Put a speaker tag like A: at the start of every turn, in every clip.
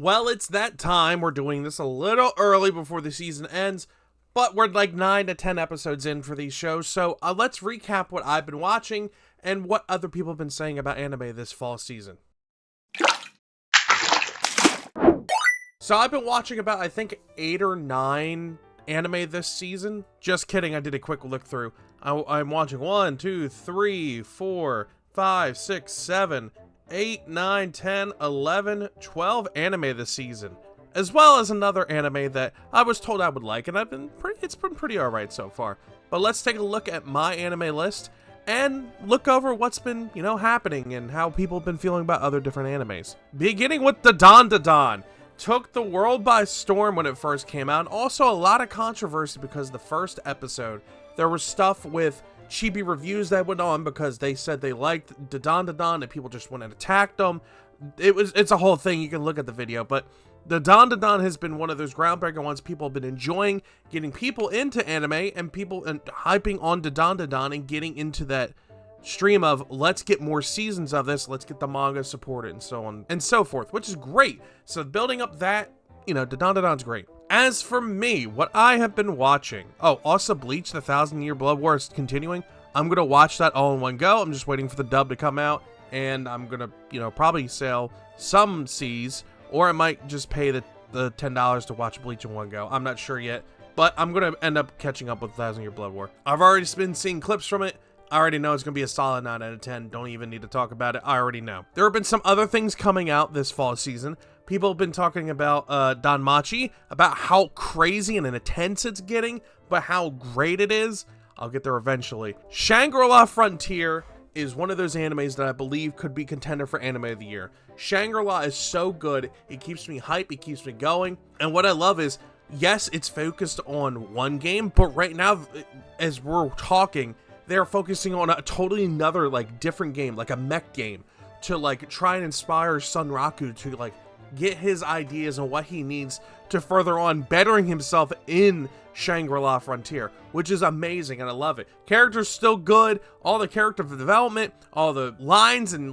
A: Well, it's that time. We're doing this a little early before the season ends, but we're like 9 to 10 episodes in for these shows, so let's recap what I've been watching and what other people have been saying about anime this fall season. So I've been watching about, I think, 8 or 9 anime this season. Just kidding, I did a quick look through. I'm watching 1, 2, 3, 4, 5, 6, 7, 8, 9, 10, 11, 12 anime this season, as well as another anime that I was told I would like, and it's been pretty alright so far. But let's take a look at my anime list and look over what's been, happening and how people have been feeling about other different animes. Beginning with the Dandadan. Took the world by storm when it first came out, and also a lot of controversy because the first episode, there was stuff with chibi reviews that went on because they said they liked the Dandadan and people just went and attacked them. It's a whole thing. You can look at the video, but the Dandadan has been one of those groundbreaking ones people have been enjoying, getting people into anime and people and hyping on the Dandadan and getting into that stream of let's get more seasons of this, let's get the manga supported and so on and so forth, which is great. So building up that, the Dandadan's great. As for me, what I have been watching, also Bleach, the 1,000-Year Blood War is continuing. I'm going to watch that all in one go. I'm just waiting for the dub to come out, and I'm going to, probably sell some C's, or I might just pay the $10 to watch Bleach in one go. I'm not sure yet, but I'm going to end up catching up with 1,000-Year Blood War. I've already been seeing clips from it. I already know it's going to be a solid 9 out of 10. Don't even need to talk about it. I already know. There have been some other things coming out this fall season. People have been talking about Danmachi, about how crazy and intense it's getting, but how great it is. I'll get there eventually. Shangri-La Frontier is one of those animes that I believe could be contender for Anime of the Year. Shangri-La is so good. It keeps me hype. It keeps me going. And what I love is, yes, it's focused on one game, but right now, as we're talking, they're focusing on a totally another, different game, like a mech game, to, try and inspire Sunraku to, get his ideas on what he needs to further on bettering himself in Shangri-La Frontier, which is amazing, and I love it. Characters still good, all the character development, all the lines and,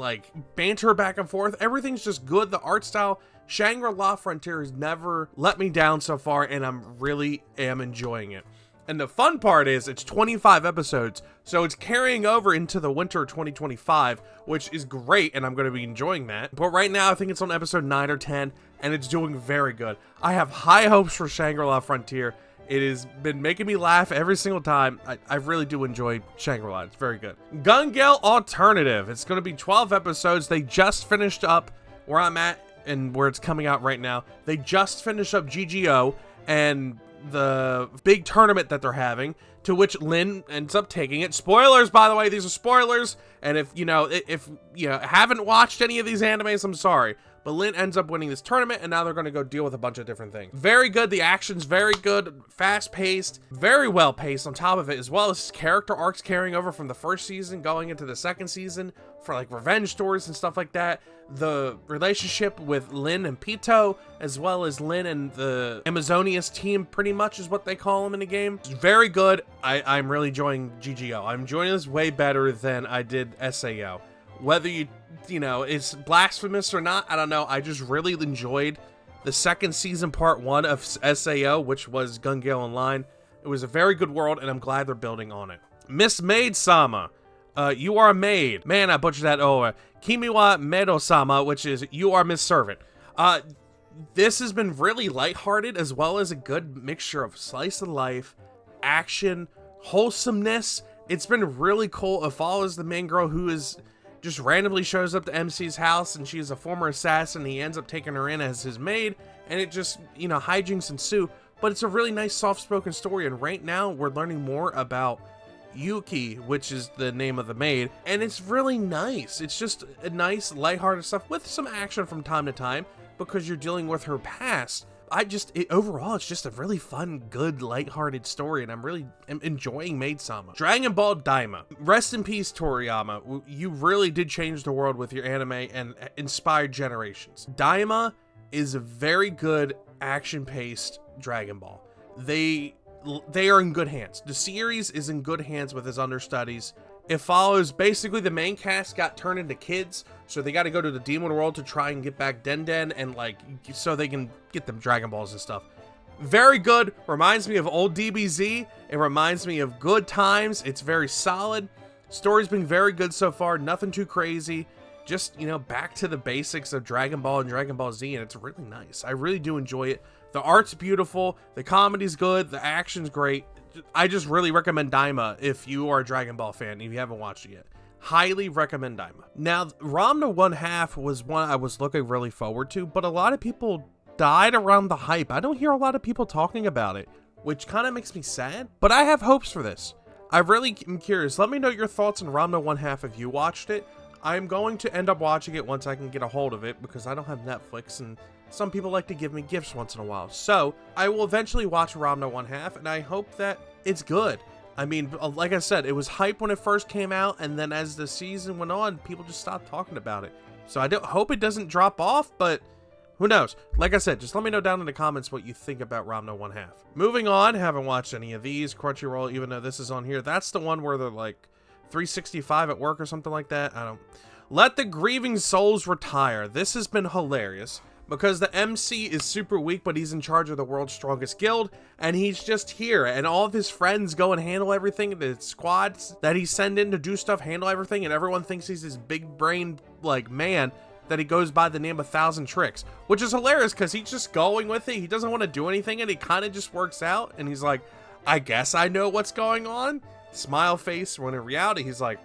A: banter back and forth, everything's just good. The art style, Shangri-La Frontier has never let me down so far, and I'm really enjoying it. And the fun part is it's 25 episodes, so it's carrying over into the winter 2025, which is great, and I'm going to be enjoying that. But right now, I think it's on episode 9 or 10, and it's doing very good. I have high hopes for Shangri-La Frontier. It has been making me laugh every single time. I really do enjoy Shangri-La. It's very good. Gale Alternative. It's going to be 12 episodes. They just finished up where I'm at and where it's coming out right now. They just finished up GGO, and the big tournament that they're having, to which Lin ends up taking it. Spoilers, by the way, these are spoilers, and if you haven't watched any of these animes, I'm sorry, but Lin ends up winning this tournament, and now they're going to go deal with a bunch of different things. Very good. The action's very good, fast-paced, very well-paced on top of it, as well as character arcs carrying over from the first season going into the second season for revenge stories and stuff like that. The relationship with Lin and Pito, as well as Lin and the Amazonias team, pretty much is what they call them in the game. It's very good. I'm really enjoying GGO. I'm enjoying this way better than I did SAO. Whether it's blasphemous or not, I don't know. I just really enjoyed the second season, part 1 of SAO, which was Gale Online. It was a very good world, and I'm glad they're building on it. Miss Maid-sama. You are a maid. Man, I butchered that. Kimi wa Medo-sama, which is you are Miss Servant. This has been really lighthearted, as well as a good mixture of slice of life, action, wholesomeness. It's been really cool. It follows the main girl who is just randomly shows up to MC's house, and she's a former assassin. He ends up taking her in as his maid, and it just, hijinks ensue. But it's a really nice, soft-spoken story, and right now we're learning more about Yuki, which is the name of the maid, and it's really nice. It's just a nice, lighthearted stuff with some action from time to time because you're dealing with her past. Overall, it's just a really fun, good, lighthearted story, and I'm really enjoying Maid-sama. Dragon Ball Daima. Rest in peace, Toriyama. You really did change the world with your anime and inspired generations. Daima is a very good, action-paced Dragon Ball. They are in good hands. The series is in good hands with his understudies, It follows basically the main cast got turned into kids, so they got to go to the demon world to try and get back Dandadan and like so they can get them Dragon Balls and stuff. Very good. Reminds me of old DBZ. It reminds me of good times. It's very solid. Story's been very good so far. Nothing too crazy. Just, you know, back to the basics of Dragon Ball and Dragon Ball Z, and it's really nice. I really do enjoy it. The art's beautiful. The comedy's good. The action's great. I just really recommend Daima if you are a Dragon Ball fan, if you haven't watched it yet. Highly recommend Daima. Now, Ranma 1/2 was one I was looking really forward to, but a lot of people died around the hype. I don't hear a lot of people talking about it, which kind of makes me sad, but I have hopes for this. I really am curious. Let me know your thoughts on Ranma 1/2 if you watched it. I'm going to end up watching it once I can get a hold of it because I don't have Netflix and some people like to give me gifts once in a while. So I will eventually watch Ranma 1/2 and I hope that it's good. I mean, like I said, it was hype when it first came out, and then as the season went on, people just stopped talking about it. So I don't hope it doesn't drop off, but who knows? Like I said, just let me know down in the comments what you think about Ranma 1/2. Moving on, haven't watched any of these. Crunchyroll, even though this is on here, that's the one where they're like 365 at work or something like that. I don't. Let the Grieving Souls retire. This has been hilarious because the MC is super weak, but he's in charge of the world's strongest guild, and he's just here, and all of his friends go and handle everything. The squads that he send in to do stuff handle everything, and everyone thinks he's this big brain like man that he goes by the name of 1,000 Tricks, which is hilarious because he's just going with it. He doesn't want to do anything, and it kind of just works out, and he's like, I guess I know what's going on. Smile face, when in reality, he's like,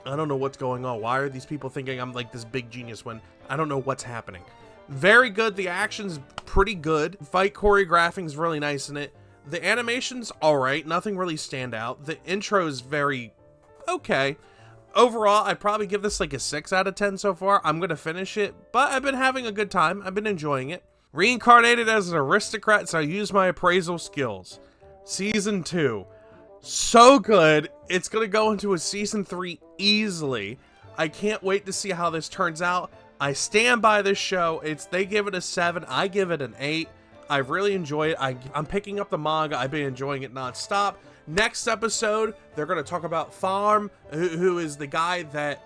A: I don't know what's going on. Why are these people thinking I'm like this big genius when I don't know what's happening? Very good. The action's pretty good. Fight choreographing's really nice in it. The animation's alright. Nothing really stand out. The intro's very okay. Overall, I'd probably give this like a 6 out of 10 so far. I'm going to finish it, but I've been having a good time. I've been enjoying it. Reincarnated as an aristocrat, so I use my appraisal skills. Season 2. So good. It's going to go into a season 3 easily. I can't wait to see how this turns out. I stand by this show. They give it a 7. I give it an 8. I really enjoy it. I'm picking up the manga. I've been enjoying it nonstop. Next episode, they're going to talk about Farm, who is the guy that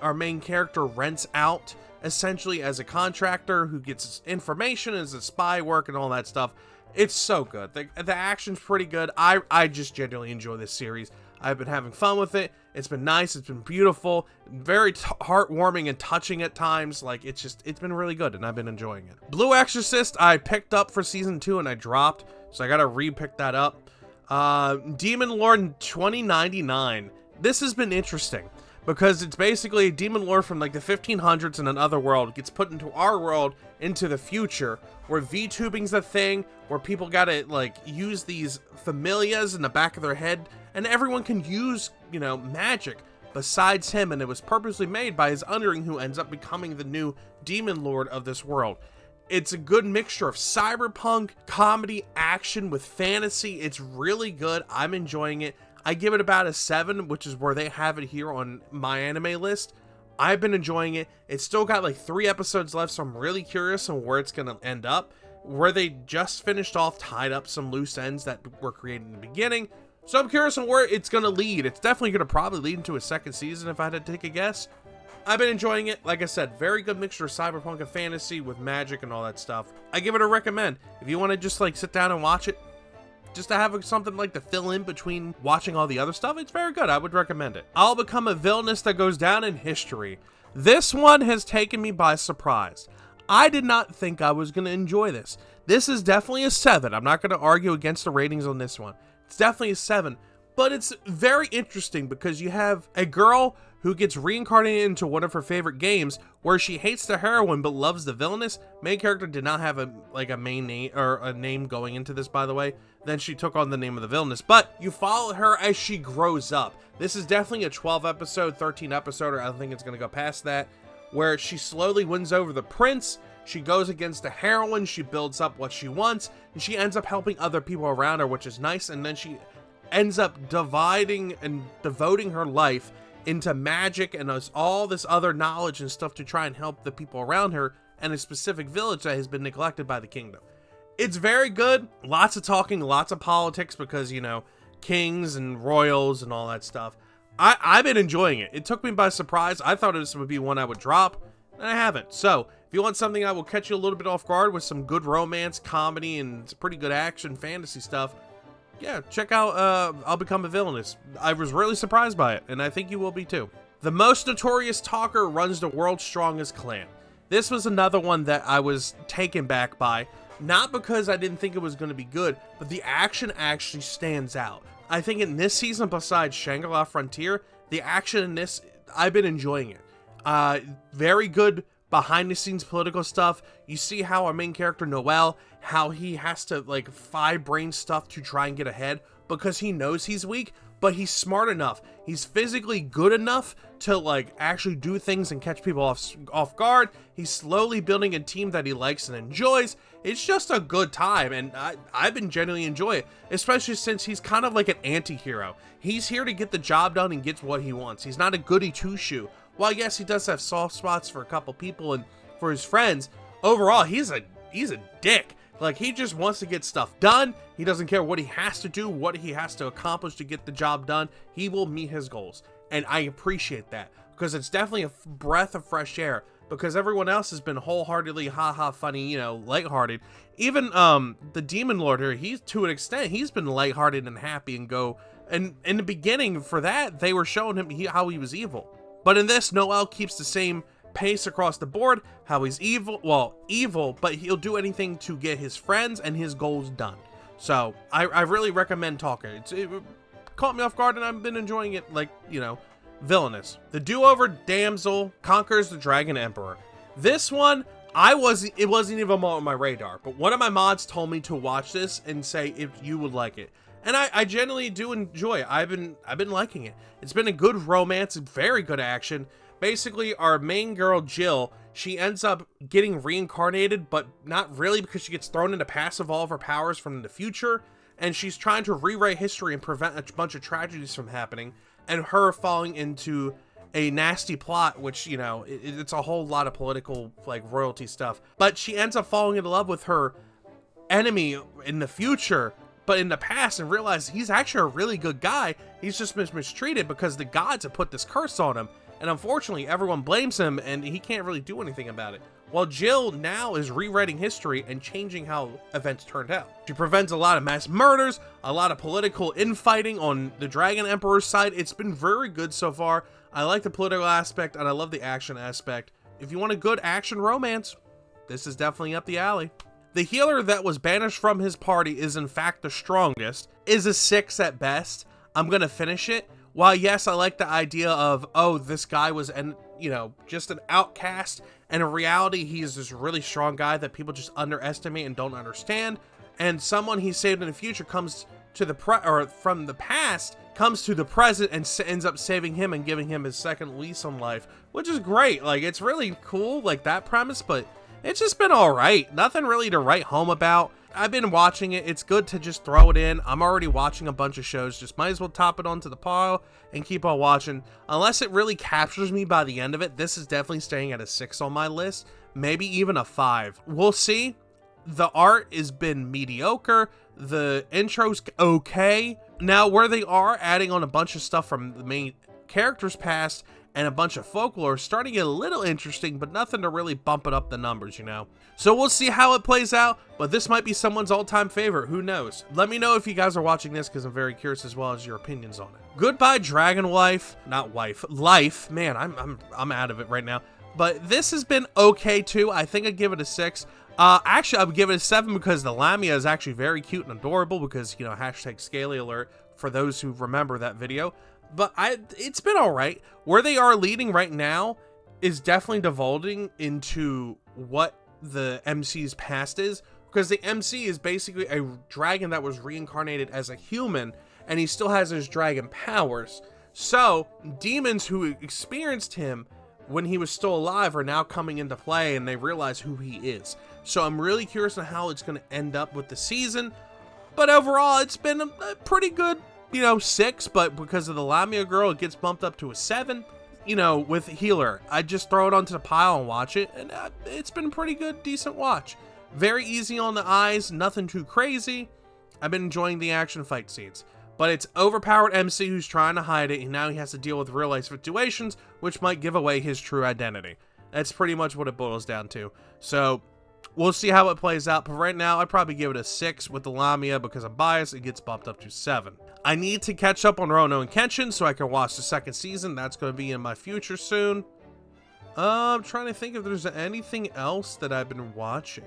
A: our main character rents out, essentially as a contractor who gets information as a spy work and all that stuff. It's so good. The action's pretty good. I just genuinely enjoy this series. I've been having fun with it. It's been nice. It's been beautiful. Very heartwarming and touching at times. Like, it's been really good, and I've been enjoying it. Blue Exorcist, I picked up for season 2, and I dropped, so I gotta re-pick that up. Demon Lord 2099. This has been interesting, because it's basically a demon lord from like the 1500s in another world gets put into our world into the future, where VTubing's a thing, where people gotta like use these familias in the back of their head, and everyone can use, you know, magic besides him, and it was purposely made by his underling who ends up becoming the new demon lord of this world. It's a good mixture of cyberpunk, comedy, action with fantasy. It's really good. I'm enjoying it. I give it about a 7, which is where they have it here on my anime list. I've been enjoying it. It's still got like 3 episodes left, so I'm really curious on where it's going to end up. Where they just finished off, tied up some loose ends that were created in the beginning. So I'm curious on where it's going to lead. It's definitely going to probably lead into a second season if I had to take a guess. I've been enjoying it. Like I said, very good mixture of cyberpunk and fantasy with magic and all that stuff. I give it a recommend. If you want to just like sit down and watch it, just to have something like to fill in between watching all the other stuff, it's very good. I would recommend it. I'll become a Villainous that goes down in history. This one has taken me by surprise. I did not think I was going to enjoy this. This is definitely a 7. I'm not going to argue against the ratings on this one. It's definitely a 7, but it's very interesting because you have a girl who gets reincarnated into one of her favorite games where she hates the heroine but loves the Villainous. Main character did not have a main name or a name going into this, by the way. Then she took on the name of the Villainous, but you follow her as she grows up. This is definitely a 12 episode, 13 episode, or I don't think it's going to go past that, where she slowly wins over the prince. She goes against the heroine, she builds up what she wants, and she ends up helping other people around her, which is nice. And then she ends up dividing and devoting her life into magic and all this other knowledge and stuff to try and help the people around her and a specific village that has been neglected by the kingdom. It's very good. Lots of talking, lots of politics because, you know, kings and royals and all that stuff. I've been enjoying it. It took me by surprise. I thought this would be one I would drop, and I haven't. So, if you want something that will catch you a little bit off guard with some good romance, comedy, and some pretty good action, fantasy stuff, yeah, check out I'll Become a Villainous. I was really surprised by it, and I think you will be too. The most notorious talker runs the world's strongest clan. This was another one that I was taken back by, not because I didn't think it was going to be good, but the action actually stands out. I think in this season, besides Shangri-La Frontier, the action in this, I've been enjoying it. Very good behind-the-scenes political stuff. You see how our main character, Noel, how he has to, like, five-brain stuff to try and get ahead because he knows he's weak, but he's smart enough. He's physically good enough to, like, actually do things and catch people off guard. He's slowly building a team that he likes and enjoys. It's just a good time, and I've been genuinely enjoying it, especially since he's kind of like an anti-hero. He's here to get the job done and gets what he wants. He's not a goody two-shoe. While yes, he does have soft spots for a couple people and for his friends, overall, he's a dick. Like, he just wants to get stuff done. He doesn't care what he has to do, what he has to accomplish to get the job done. He will meet his goals. And I appreciate that, because it's definitely a breath of fresh air, because everyone else has been wholeheartedly haha funny, you know, lighthearted. Even the Demon Lord here, he's, to an extent, he's been lighthearted and happy and go. And in the beginning, for that, they were showing him how he was evil. But in this, Noel keeps the same pace across the board, how he's evil, but he'll do anything to get his friends and his goals done. So I really recommend Talker. It caught me off guard, and I've been enjoying it, like, you know, Villainous. The do-over Damsel conquers the Dragon Emperor. This one, it wasn't even on my radar, but one of my mods told me to watch this and say if you would like it. And I genuinely do enjoy it. I've been liking it. It's been a good romance, very good action. Basically, our main girl, Jill, she ends up getting reincarnated, but not really, because she gets thrown into passive all of her powers from the future, and she's trying to rewrite history and prevent a bunch of tragedies from happening, and her falling into a nasty plot, which, you know, it's a whole lot of political, like, royalty stuff. But she ends up falling in love with her enemy in the future, but in the past, and realizes he's actually a really good guy. He's just mistreated because the gods have put this curse on him. And unfortunately, everyone blames him, and he can't really do anything about it. While Jill now is rewriting history and changing how events turned out. She prevents a lot of mass murders, a lot of political infighting on the Dragon Emperor's side. It's been very good so far. I like the political aspect, and I love the action aspect. If you want a good action romance, this is definitely up the alley. The healer that was banished from his party is in fact the strongest, is a 6 at best. I'm gonna finish it. While yes, I like the idea of, oh, this guy was, just an outcast, and in reality, he's this really strong guy that people just underestimate and don't understand, and someone he saved in the future comes to from the past, comes to the present and ends up saving him and giving him his second lease on life, which is great. Like, it's really cool, like, that premise, but it's just been all right. Nothing really to write home about. I've been watching it. It's good to just throw it in. I'm already watching a bunch of shows. Just might as well top it onto the pile and keep on watching. Unless it really captures me by the end of it, this is definitely staying at a 6 on my list. Maybe even a 5. We'll see. The art has been mediocre. The intro's okay. Now, where they are adding on a bunch of stuff from the main character's past and a bunch of folklore, starting to get a little interesting, but nothing to really bump it up the numbers, you know? So we'll see how it plays out, but this might be someone's all-time favorite. Who knows? Let me know if you guys are watching this, because I'm very curious as well as your opinions on it. Goodbye Dragon Wife. Not wife. Life. Man, I'm out of it right now. But this has been okay, too. I think I'd give it a 6. Actually, I would give it a 7 because the Lamia is actually very cute and adorable because, you know, hashtag Scaly alert for those who remember that video. But it's been all right. Where they are leading right now is definitely devolving into what the MC's past is, because the MC is basically a dragon that was reincarnated as a human, and he still has his dragon powers. So demons who experienced him when he was still alive are now coming into play, and they realize who he is. So I'm really curious on how it's going to end up with the season. But overall, it's been a pretty good, 6, but because of the Lamia girl, it gets bumped up to a 7. With Healer, I just throw it onto the pile and watch it, and it's been a pretty good, decent watch. Very easy on the eyes, nothing too crazy. I've been enjoying the action fight scenes. but it's overpowered MC who's trying to hide it, and now he has to deal with real life situations, which might give away his true identity. That's pretty much what it boils down to. So, we'll see how it plays out, but right now, I'd probably give it a 6 with the Lamia because I'm biased. It gets bumped up to 7. I need to catch up on Rono and Kenshin so I can watch the second season. That's going to be in my future soon. I'm trying to think if there's anything else that I've been watching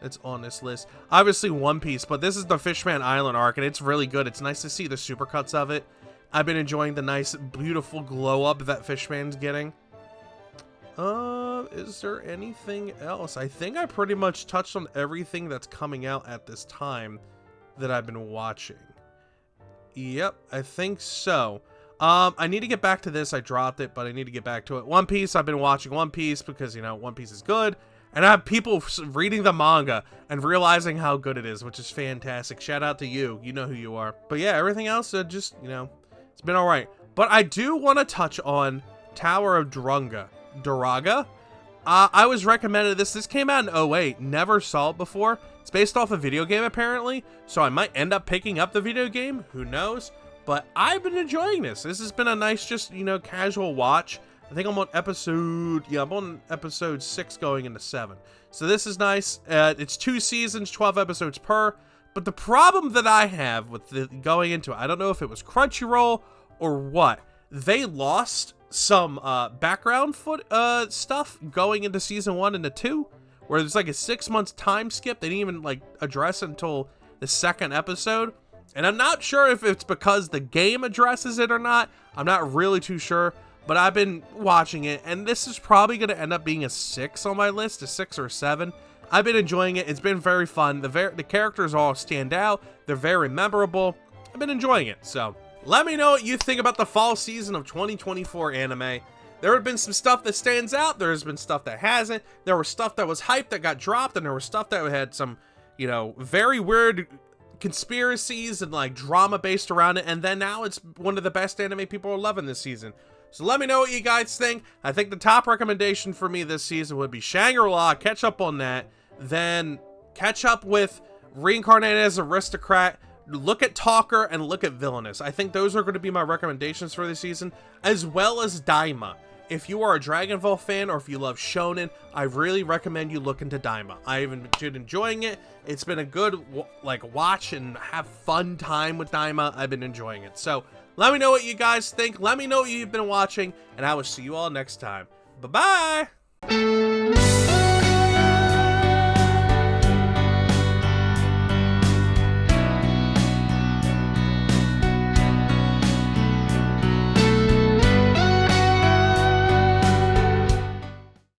A: that's on this list. Obviously One Piece, but this is the Fishman Island arc, and it's really good. It's nice to see the supercuts of it. I've been enjoying the nice, beautiful glow up that Fishman's getting. Is there anything else? I think I pretty much touched on everything that's coming out at this time that I've been watching. Yep, I think so. I need to get back to this. I dropped it, but I need to get back to it. One Piece, I've been watching One Piece because, you know, One Piece is good. And I have people reading the manga and realizing how good it is, which is fantastic. Shout out to you. You know who you are. But yeah, everything else, just, you know, it's been all right. But I do want to touch on Tower of Duraga. I was recommended this. This came out in 08. Never saw it before. It's based off a video game, apparently. So I might end up picking up the video game. Who knows? But I've been enjoying this. This has been a nice, just, you know, casual watch. I think I'm on episode 6 going into 7. So this is nice. It's 2 seasons, 12 episodes per. But the problem that I have with going into it, I don't know if it was Crunchyroll or what. They lost some background stuff going into season 1 and 2, where there's like a 6 months time skip. They didn't even like address it until the second episode. And I'm not sure if it's because the game addresses it or not. I'm not really too sure. But I've been watching it, and this is probably going to end up being a 6 on my list, a 6 or 7. I've been enjoying it. It's been very fun. The characters all stand out. They're very memorable. I've been enjoying it. So let me know what you think about the fall season of 2024 anime. There have been some stuff that stands out. There's been stuff that hasn't. There was stuff that was hyped that got dropped, and there was stuff that had some, you know, very weird conspiracies and like drama based around it. And then now it's one of the best anime people are loving this season. So let me know what you guys think. I think the top recommendation for me this season would be Shangri-La. Catch up on that. Then catch up with Reincarnated as Aristocrat. Look at Talker and look at Villainous. I think those are going to be my recommendations for this season, as well as Daima. If you are a Dragon Ball fan or if you love shonen, I really recommend you look into Daima. I've been enjoying it. It's been a good watch and have fun time with Daima. I've been enjoying it. So let me know what you guys think. Let me know what you've been watching, and I will see you all next time. Bye-bye!